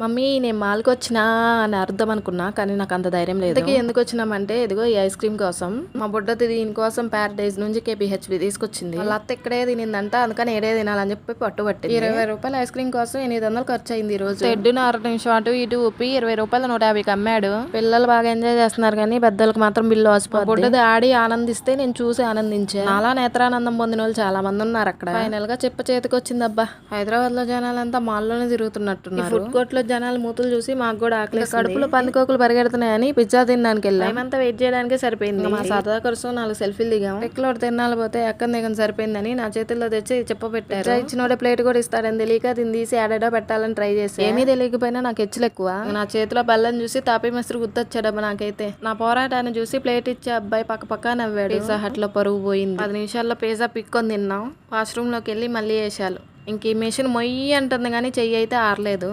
Mummy నేను మాల్కి వచ్చినా అని అర్థం అనుకున్నా, కానీ నాకు అంత ధైర్యం లేదు. ఎందుకు వచ్చినామంటే ఇదిగో ఈ ఐస్ క్రీమ్ కోసం. మా బుడ్డది దీనికోసం ప్యారడైజ్ నుంచి KPHB తీసుకొచ్చింది. వాళ్ళ అత్త ఇక్కడే తినిందంట, అందుకని ఏడే తినాలని చెప్పి పట్టుబట్టింది. 20 రూపాయల ఐస్ క్రీమ్ కోసం 800 ఖర్చు అయింది ఈ రోజు. తెడ్డున 6 నిమిషం అటు ఇటు ఊపి 20 రూపాయలు 150కి అమ్మాడు. పిల్లలు బాగా ఎంజాయ్ చేస్తున్నారు, కానీ పెద్దలకు మాత్రం బిల్లు వస్తుంది. బుడ్డది ఆడి ఆనందిస్తే నేను చూసి ఆనందించా. అలా నేత్రానందం పొందిన వాళ్ళు చాలా మంది ఉన్నారు అక్కడ. ఫైనల్ గా చెప్ప చేతికి వచ్చింది. అబ్బా, హైదరాబాద్ లో జనాలంతా మాల్లోనే తిరుగుతున్నట్టున్నారు. ఫుడ్ కోర్ట్ లో జనాలు మూతులు చూసి మాకు కూడా ఆకలి, కడుపులో పందికోకులు పరిగెడుతున్నాయని పిజ్జా తినడానికి వెళ్ళాం. మేమంతా వెయిట్ చేయడానికి సరిపోయింది. మా సరదా కోసం 4 సెల్ఫీలు దిగాం. ఎక్కలో తినాలి పోతే ఎక్కడ దిగని సరిపోయిందని నా చేతుల్లో తెచ్చి చెప్పబెట్టారు. ఇచ్చినోడే ప్లేట్ కూడా ఇస్తాడని తెలియక దీన్ని తీసి ఆడేడో పెట్టాలని ట్రై చేసి ఏమీ తెలియకపోయినా నాకు హెచ్చులు ఎక్కువ. నా చేతిలో బల్లని చూసి తాపి మస్తురు గుర్తొచ్చాడబ్బా నాకైతే. నా పోరాటాన్ని చూసి ప్లేట్ ఇచ్చే అబ్బాయి పక్క నవ్వాడు. పిజ్జా హట్ లో పరుగు పోయింది. 10 నిమిషాల్లో పిజ్జా పిక్కొని తిన్నాం. వాష్రూమ్ లోకి వెళ్ళి మళ్ళీ వేసాలు. ఇంక ఈ మెషిన్ మొయ్యి అంటుంది కానీ చెయ్యి అయితే ఆరలేదు.